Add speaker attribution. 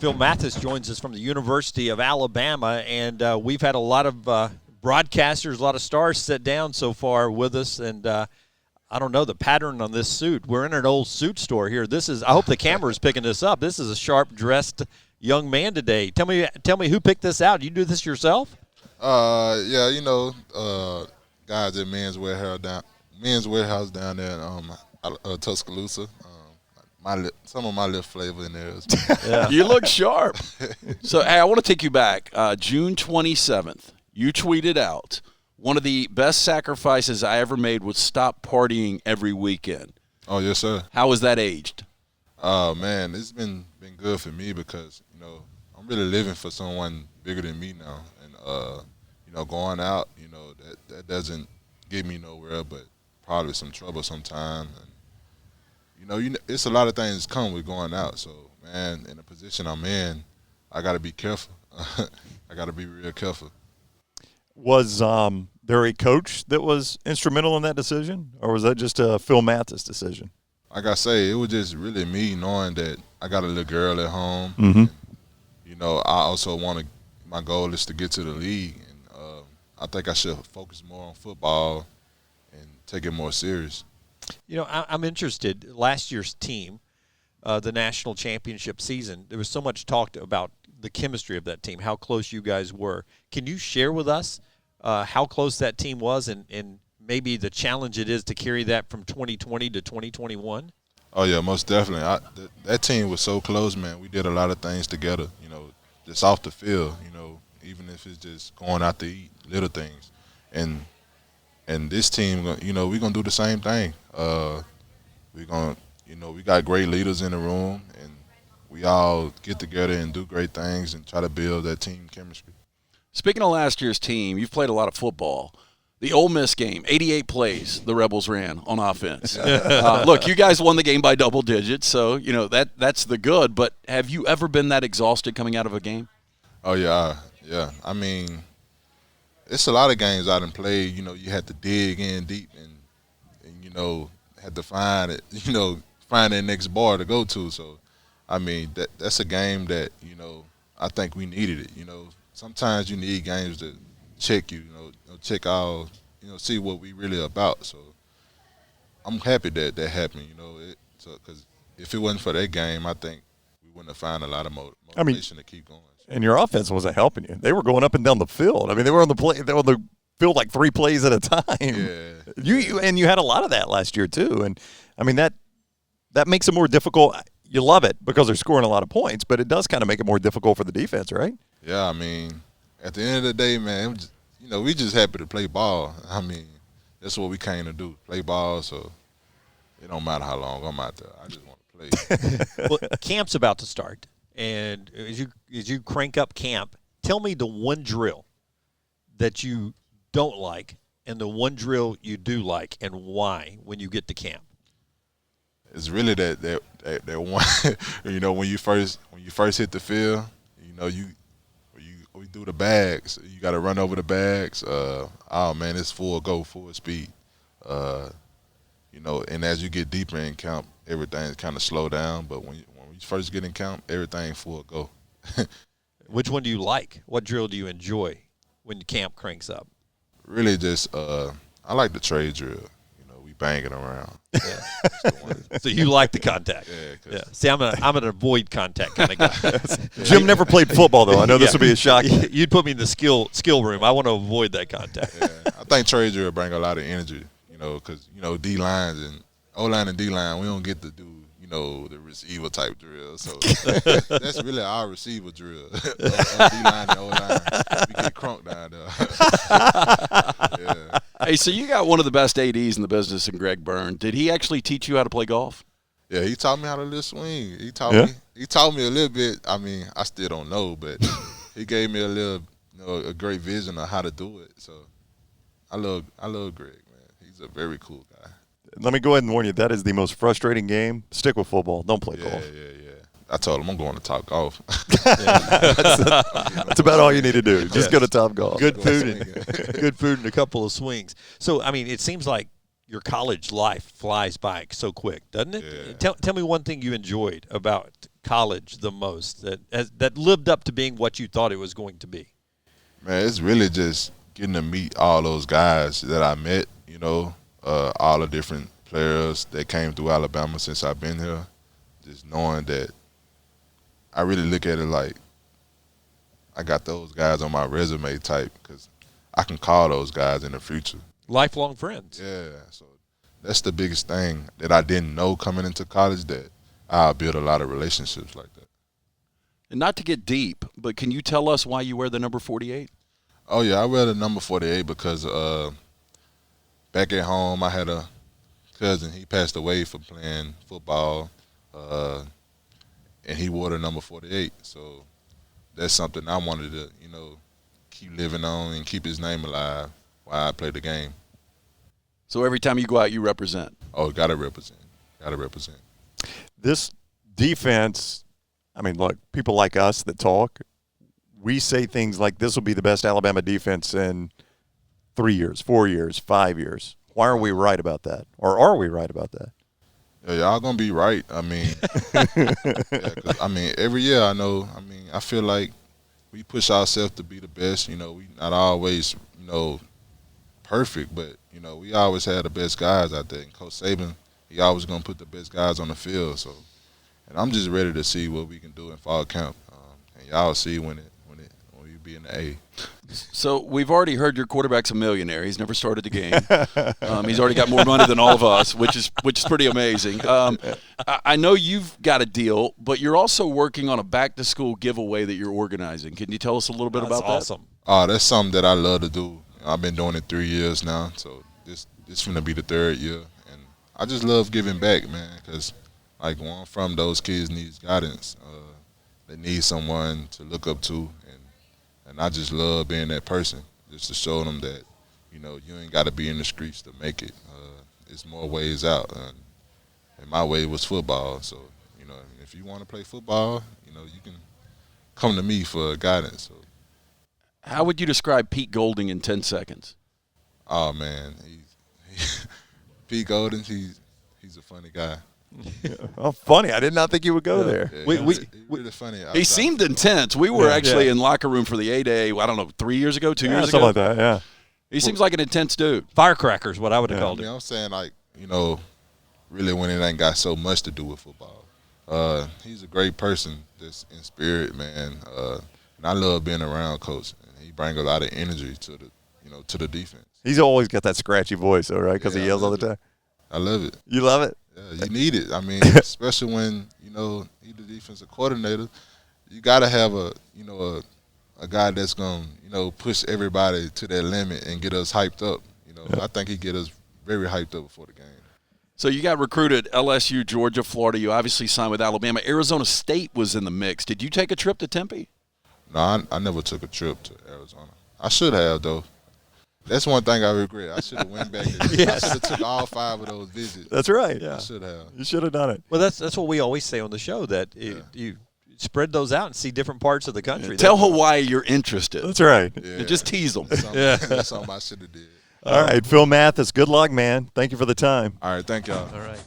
Speaker 1: Phil Mathis joins us from the University of Alabama, and we've had a lot of broadcasters, a lot of stars sit down so far with us, and I don't know the pattern on this suit. We're in an old suit store here. I hope the camera is picking this up. This is a sharp-dressed young man today. Tell me who picked this out. You do this yourself?
Speaker 2: Yeah, guys at Men's Warehouse down there in Tuscaloosa. Some of my lip flavor in there.
Speaker 3: Yeah. You look sharp. So, hey, I want to take you back. June 27th, you tweeted out, one of the best sacrifices I ever made was stop partying every weekend.
Speaker 2: Oh, yes, sir.
Speaker 3: How has that aged?
Speaker 2: Man, it's been good for me because, I'm really living for someone bigger than me now. And, going out, that doesn't get me nowhere, but probably some trouble sometime. And, it's a lot of things come with going out. So, man, in the position I'm in, I got to be careful. I got to be real careful.
Speaker 4: Was there a coach that was instrumental in that decision, or was that just a Phil Mathis decision?
Speaker 2: Like I say, it was just really me knowing that I got a little girl at home.
Speaker 4: Mm-hmm.
Speaker 2: And, I also my goal is to get to the league. And I think I should focus more on football and take it more serious.
Speaker 1: I'm interested. Last year's team, the national championship season, there was so much talked about the chemistry of that team, how close you guys were. Can you share with us how close that team was and maybe the challenge it is to carry that from 2020 to 2021?
Speaker 2: Oh, yeah, most definitely. That team was so close, man. We did a lot of things together, just off the field, even if it's just going out to eat, little things. And this team, we're going to do the same thing. We're going to, we got great leaders in the room, and we all get together and do great things and try to build that team chemistry.
Speaker 3: Speaking of last year's team, you've played a lot of football. The Ole Miss game, 88 plays the Rebels ran on offense. Look, you guys won the game by double digits, so, that's the good. But have you ever been that exhausted coming out of a game?
Speaker 2: Oh, yeah. Yeah. I mean, it's a lot of games I done played. You had to dig in deep and had to find it, find that next bar to go to. So, I mean, that's a game that, I think we needed it. Sometimes you need games to check you, check out, see what we really about. So, I'm happy that happened, because if it wasn't for that game, I think we wouldn't have found a lot of motivation to keep going.
Speaker 4: And your offense wasn't helping you. They were going up and down the field. I mean, they were on the field like 3 plays at a time.
Speaker 2: Yeah.
Speaker 4: You had a lot of that last year too. And I mean that makes it more difficult. You love it because they're scoring a lot of points, but it does kind of make it more difficult for the defense, right?
Speaker 2: Yeah, I mean, at the end of the day, man, we just happy to play ball. I mean, that's what we came to do, play ball. So it don't matter how long I'm out there. I just want to play.
Speaker 1: Well, camp's about to start. And as you crank up camp, tell me the one drill that you don't like and the one drill you do like and why when you get to camp.
Speaker 2: It's really that one, when you first hit the field, we do the bags. You got to run over the bags. Oh man, it's full speed. And as you get deeper in camp, everything's kind of slow down. But when you first get in camp, everything full go.
Speaker 1: Which one do you like? What drill do you enjoy when camp cranks up?
Speaker 2: Really just I like the trade drill. We banging around.
Speaker 1: Yeah. So you like the contact.
Speaker 2: Yeah.
Speaker 1: See, I'm an avoid contact kind of guy.
Speaker 4: Jim never played football, though. I know this would be a shock.
Speaker 1: You'd put me in the skill room. I want to avoid that contact.
Speaker 2: Yeah. I think trade drill bring a lot of energy, because, D-lines and O-line and D-line, we don't get to do, the receiver type drill. So that's really our receiver drill. D-line and O-line. We get crunk down there. Yeah.
Speaker 3: Hey, so you got one of the best ADs in the business in Greg Byrne. Did he actually teach you how to play golf?
Speaker 2: Yeah, he taught me how to little swing. He taught me a little bit. I mean, I still don't know, but he gave me a little, a great vision of how to do it. So I love Greg, man. He's a very cool guy.
Speaker 4: Let me go ahead and warn you, that is the most frustrating game. Stick with football. Don't play golf.
Speaker 2: Yeah. I told him I'm going to Top Golf.
Speaker 4: That's about all you need to do. Just go to Top Golf.
Speaker 1: Good food and a couple of swings. So, I mean, it seems like your college life flies by so quick, doesn't it?
Speaker 2: Yeah.
Speaker 1: Tell me one thing you enjoyed about college the most that lived up to being what you thought it was going to be.
Speaker 2: Man, it's really just getting to meet all those guys that I met, you know, all the different players that came through Alabama since I've been here. Just knowing that I really look at it like I got those guys on my resume type because I can call those guys in the future.
Speaker 1: Lifelong friends.
Speaker 2: Yeah, so that's the biggest thing that I didn't know coming into college, that I'll build a lot of relationships like that.
Speaker 3: And not to get deep, but can you tell us why you wear the number 48?
Speaker 2: Oh, yeah, I wear the number 48 because back at home I had a cousin. He passed away from playing football, and he wore the number 48. So that's something I wanted to, you know, keep living on and keep his name alive while I play the game.
Speaker 3: So every time you go out, you represent.
Speaker 2: Oh, gotta represent. Gotta represent.
Speaker 4: This defense, I mean, look, people like us that talk, we say things like this will be the best Alabama defense in 3 years, 4 years, 5 years. Why are we right about that? Or are we right about that?
Speaker 2: Yeah, y'all gonna be right. I mean, yeah, 'cause, I mean, every year I feel like we push ourselves to be the best. You know, we not always, you know, perfect, but, you know, we always had the best guys out there. And Coach Saban, he always going to put the best guys on the field. So, and I'm just ready to see what we can do in fall camp. And y'all see when we be in the A.
Speaker 3: So we've already heard your quarterback's a millionaire. He's never started the game. He's already got more money than all of us, which is pretty amazing. I know you've got a deal, but you're also working on a back-to-school giveaway that you're organizing. Can you tell us a little bit about that?
Speaker 1: That's awesome.
Speaker 2: That's something that I love to do. I've been doing it 3 years now, so this going to be the third year. And I just love giving back, man, because, like, where I'm from, those kids need guidance. They need someone to look up to, and I just love being that person, just to show them that, you know, you ain't got to be in the streets to make it. It's more ways out, and my way was football. So, you know, if you want to play football, you know, you can come to me for guidance. So.
Speaker 3: How would you describe Pete Golding in 10 seconds?
Speaker 2: Oh, man, Pete Golding, he's a funny guy.
Speaker 4: Oh, funny. I did not think you would go there.
Speaker 2: Yeah, he's really funny.
Speaker 3: He seemed intense. We were actually in locker room for the A-Day, I don't know, 3 years ago, 2 years ago?
Speaker 4: Something like that, yeah.
Speaker 3: He seems like an intense dude.
Speaker 1: Firecrackers, what I would have called
Speaker 2: I mean,
Speaker 1: it.
Speaker 2: I'm saying, like, you know, really when it ain't got so much to do with football. He's a great person, just in spirit, man. And I love being around Coach. And he brings a lot of energy to the defense.
Speaker 4: He's always got that scratchy voice, though, right? Because
Speaker 2: Yeah,
Speaker 4: he yells all the time.
Speaker 2: I love it.
Speaker 4: You love it?
Speaker 2: Yeah, you need it. I mean, especially when, you know, you're the defensive coordinator, you got to have a guy that's going to, you know, push everybody to their limit and get us hyped up. You know, I think he get us very hyped up before the game.
Speaker 3: So you got recruited LSU, Georgia, Florida. You obviously signed with Alabama. Arizona State was in the mix. Did you take a trip to Tempe?
Speaker 2: No, I never took a trip to Arizona. I should have, though. That's one thing I regret. I should have went back. I should have took all 5 of those visits.
Speaker 4: That's right.
Speaker 2: I should have.
Speaker 4: You should have done it.
Speaker 1: Well, that's what we always say on the show, that you spread those out and see different parts of the country.
Speaker 3: Tell Hawaii you're interested.
Speaker 4: That's right.
Speaker 2: Yeah.
Speaker 3: Just tease them.
Speaker 2: That's something I should have did.
Speaker 4: All right, Phil Mathis, good luck, man. Thank you for the time.
Speaker 2: All right, thank y'all.
Speaker 1: All right.